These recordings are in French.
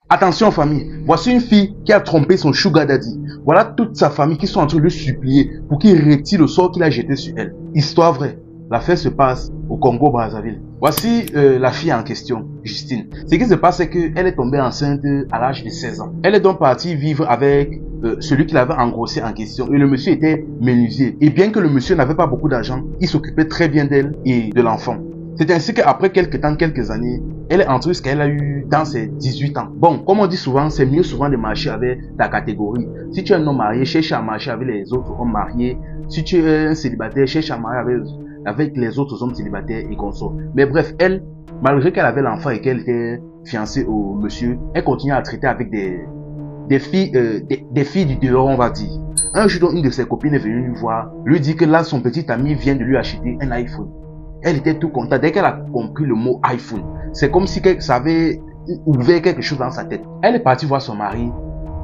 Attention famille, voici une fille qui a trompé son sugar daddy. Voilà toute sa famille qui sont en train de le supplier pour qu'il retire le sort qu'il a jeté sur elle. Histoire vraie, l'affaire se passe au Congo-Brazzaville. Voici la fille en question, Justine. Ce qui se passe, c'est qu'elle est tombée enceinte à l'âge de 16 ans. Elle est donc partie vivre avec celui qui l'avait engrossé en question. Et le monsieur était menuisier. Et bien que le monsieur n'avait pas beaucoup d'argent, il s'occupait très bien d'elle et de l'enfant. C'est ainsi qu'après quelques années, elle est entrée ce qu'elle a eu dans ses 18 ans. Bon, comme on dit souvent, c'est mieux souvent de marcher avec ta catégorie. Si tu es un homme marié, cherche à marcher avec les autres hommes mariés. Si tu es un célibataire, cherche à marcher avec les autres hommes célibataires et consorts. Mais bref, elle, malgré qu'elle avait l'enfant et qu'elle était fiancée au monsieur, elle continuait à traiter avec des filles du dehors, on va dire. Un jour, une de ses copines est venue lui voir, lui dit que là, son petit ami vient de lui acheter un iPhone. Elle était tout contente. Dès qu'elle a compris le mot iPhone, c'est comme si ça avait ouvert quelque chose dans sa tête. Elle est partie voir son mari.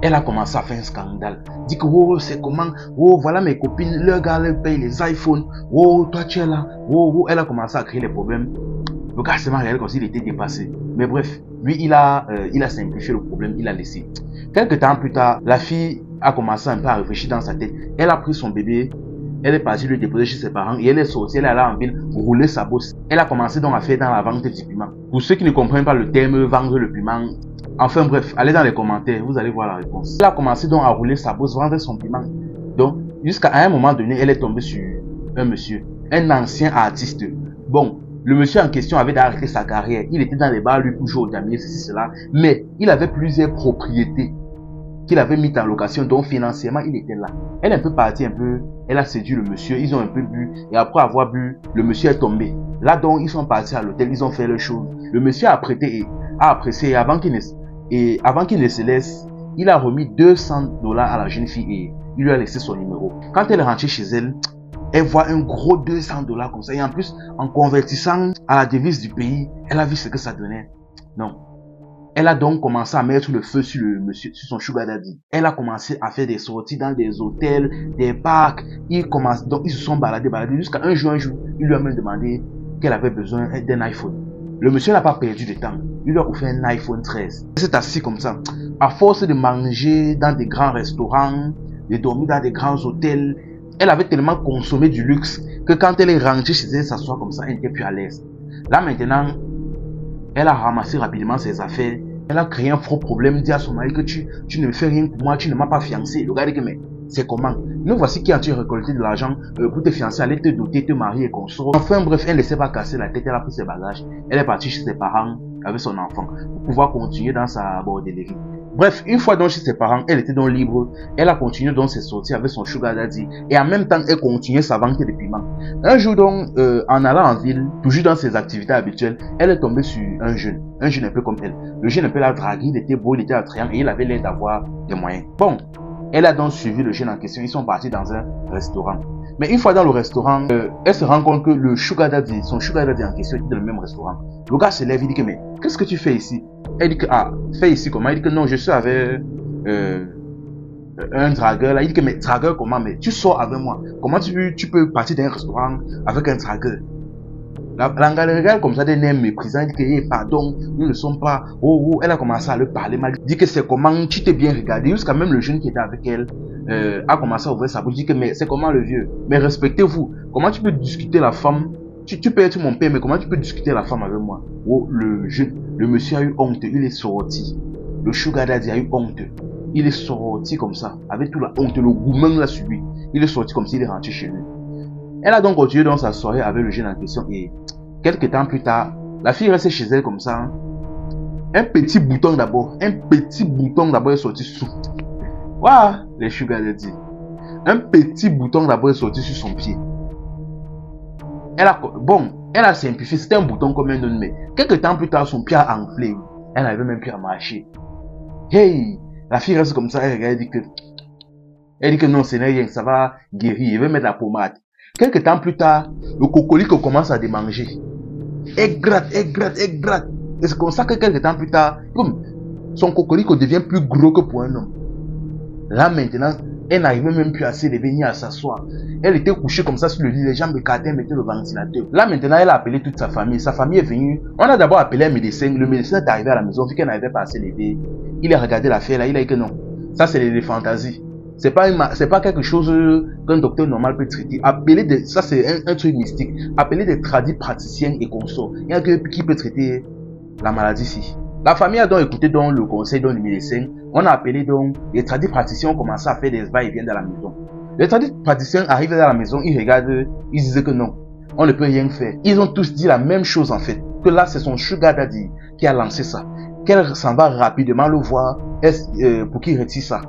Elle a commencé à faire un scandale. Dit que, oh, c'est comment, oh, voilà mes copines, leur gars, leur paye les iPhones. Oh, toi, tu es là. Oh, oh. Elle a commencé à créer les problèmes. Le gars s'est marié comme s'il était dépassé. Mais bref, lui, il a simplifié le problème, il a laissé. Quelques temps plus tard, la fille a commencé un peu à réfléchir dans sa tête. Elle a pris son bébé. Elle est partie le déposer chez ses parents et elle est sortie, elle est allée en ville rouler sa bosse. Elle a commencé donc à faire dans la vente du piment. Pour ceux qui ne comprennent pas le terme vendre le piment, enfin bref, allez dans les commentaires, vous allez voir la réponse. Elle a commencé donc à rouler sa bosse, vendre son piment. Donc, jusqu'à un moment donné, elle est tombée sur un monsieur, un ancien artiste. Bon, le monsieur en question avait arrêté sa carrière. Il était dans les bars, lui, pour jouer au damier, ceci, cela. Mais il avait plusieurs propriétés qu'il avait mis en location, donc financièrement il était là. Elle est un peu partie, elle a séduit le monsieur, ils ont un peu bu, et après avoir bu, le monsieur est tombé. Là donc, ils sont partis à l'hôtel, ils ont fait leur chose. Le monsieur a prêté et a apprécié, et avant qu'il ne se laisse, il a remis $200 à la jeune fille et il lui a laissé son numéro. Quand elle est rentrée chez elle, elle voit un gros $200 comme ça, et en plus, en convertissant à la devise du pays, elle a vu ce que ça donnait. Non. Elle a donc commencé à mettre le feu sur le monsieur, sur son sugar daddy. Elle a commencé à faire des sorties dans des hôtels, des parcs. Donc ils se sont baladés jusqu'à un jour, il lui a même demandé qu'elle avait besoin d'un iPhone. Le monsieur n'a pas perdu de temps. Il lui a offert un iPhone 13. Elle s'est assise comme ça. À force de manger dans des grands restaurants, de dormir dans des grands hôtels, elle avait tellement consommé du luxe que quand elle est rentrée chez elle, s'asseoir comme ça, elle n'était plus à l'aise. Là maintenant, elle a ramassé rapidement ses affaires. Elle a créé un faux problème, dit à son mari que tu ne me fais rien pour moi, tu ne m'as pas fiancé. Le gars dit que mais c'est comment? Nous voici qui as-tu récolté de l'argent pour te fiancer, aller te doter, te marier et consort. Enfin bref, elle ne s'est pas cassé la tête, elle a pris ses bagages. Elle est partie chez ses parents avec son enfant pour pouvoir continuer dans sa bordellerie. Bref, une fois donc chez ses parents, elle était donc libre. Elle a continué donc ses sorties avec son sugar daddy. Et en même temps, elle continuait sa vente de piments. Un jour donc, en allant en ville, toujours dans ses activités habituelles, elle est tombée sur un jeune un peu comme elle. Le jeune un peu l'a dragué, il était beau, il était attrayant et il avait l'air d'avoir des moyens. Bon, elle a donc suivi le jeune en question, ils sont partis dans un restaurant. Mais une fois dans le restaurant, elle se rend compte que le sugar daddy, son sugar daddy en question était dans le même restaurant. Le gars se lève, il dit que mais qu'est-ce que tu fais ici? Elle dit que ah, fais ici comment? Il dit que non, je suis avec un dragueur là. Il dit que mais dragueur comment? Mais tu sors avec moi. Comment tu peux partir d'un restaurant avec un dragueur? La regarde comme ça, des nerfs méprisants, il dit que hey, pardon, nous ne sommes pas. Oh, oh, elle a commencé à le parler mal. Il dit que c'est comment, tu t'es bien regardé. Jusqu'à même le jeune qui était avec elle a commencé à ouvrir sa bouche. Il dit que mais c'est comment le vieux? Mais respectez-vous. Comment tu peux discuter la femme? Tu peux être mon père, mais comment tu peux discuter la femme avec moi? Oh, le monsieur a eu honte, il est sorti. Le sugar daddy a eu honte. Il est sorti comme ça, avec toute la honte, le gourmand l'a subi. Il est sorti comme s'il est rentré chez lui. Elle a donc continué dans sa soirée avec le jeune en question et quelques temps plus tard, la fille reste chez elle comme ça. Un petit bouton d'abord est sorti sous. Waouh, les sugar daddy. Un petit bouton d'abord est sorti sur son pied. Elle a simplifié, c'était un bouton comme un autre, mais quelques temps plus tard, son pied a enflé. Elle n'avait même plus à marcher. Hey, la fille reste comme ça, elle regarde, elle dit que non, ce n'est rien, ça va guérir, elle veut mettre la pommade. Quelques temps plus tard, le cocolique commence à démanger. Elle gratte. Et c'est comme ça que quelques temps plus tard, son cocolique devient plus gros que pour un homme. Là maintenant, Elle n'arrivait même plus à s'élever ni à s'asseoir. Elle était couchée comme ça sur le lit, les jambes écartées, elle mettait le ventilateur. Là maintenant, elle a appelé toute sa famille. Sa famille est venue. On a d'abord appelé un médecin. Le médecin est arrivé à la maison, vu qu'elle n'arrivait pas à s'élever. Il a regardé l'affaire là, il a dit que non. Ça, c'est des fantaisies. C'est pas quelque chose qu'un docteur normal peut traiter. Ça c'est un truc mystique. Appeler des tradis praticiens et consorts. Il y a que qui peut traiter la maladie ici. La famille a donc écouté donc le conseil du médecin. On a appelé donc les tradis praticiens ont commencé à faire des va-et-vient dans la maison. Les tradis praticiens arrivent dans la maison, ils regardent, ils disent que non, on ne peut rien faire. Ils ont tous dit la même chose en fait. Que là c'est son sugar daddy qui a lancé ça. Qu'elle s'en va rapidement le voir pour qu'il retire ça.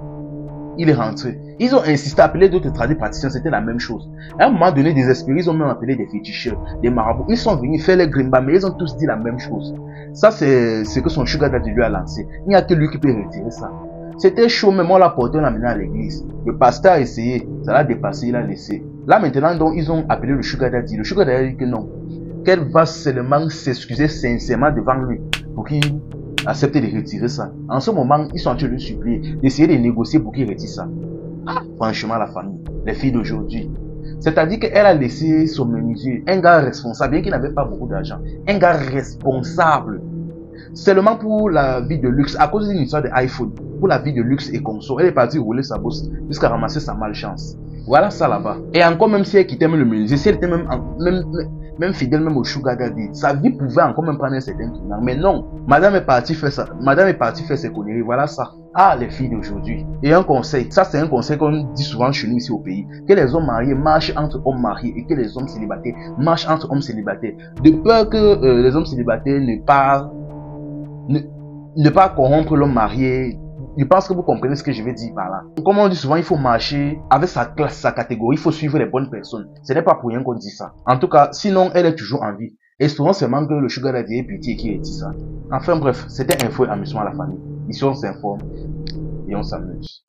Il est rentré. Ils ont insisté à appeler d'autres tradis praticiens, c'était la même chose. À un moment donné, désespérés, ils ont même appelé des féticheurs, des marabouts. Ils sont venus faire les grimba, mais ils ont tous dit la même chose. Ça, c'est ce que son sugar daddy lui a lancé. Il n'y a que lui qui peut retirer ça. C'était chaud, même on l'a porté, on l'a mené à l'église. Le pasteur a essayé, ça l'a dépassé, il a laissé. Là maintenant, donc, ils ont appelé le sugar daddy. Le sugar daddy a dit que non. Qu'elle va seulement s'excuser sincèrement devant lui pour qu'il accepte de retirer ça. En ce moment, ils sont en train de le supplier, d'essayer de négocier pour qu'il retire ça. Ah, franchement, la famille, les filles d'aujourd'hui. C'est-à-dire qu'elle a laissé son menuisier, un gars responsable, bien qu'il n'avait pas beaucoup d'argent, un gars responsable, seulement pour la vie de luxe, à cause d'une histoire d'iPhone, pour la vie de luxe et consort. Elle est partie rouler sa bosse jusqu'à ramasser sa malchance. Voilà ça là-bas. Et encore, même si elle quittait même le menuisier, si elle était même fidèle même au sugar daddy, sa vie pouvait encore même prendre un certain tournant. Mais non, madame est partie faire ça. Madame est partie faire ses conneries. Voilà ça. Ah, les filles d'aujourd'hui. Et un conseil. Ça, c'est un conseil qu'on dit souvent chez nous ici au pays. Que les hommes mariés marchent entre hommes mariés et que les hommes célibataires marchent entre hommes célibataires. De peur que les hommes célibataires ne pas corrompre l'homme marié. Je pense que vous comprenez ce que je vais dire par là. Comme on dit souvent, il faut marcher avec sa classe, sa catégorie, il faut suivre les bonnes personnes. Ce n'est pas pour rien qu'on dit ça. En tout cas, sinon, elle est toujours en vie. Et souvent, c'est même que le sugar daddy est pitié qui dit ça. Enfin bref, c'était info et amusement à la famille. Ici, on s'informe et on s'amuse.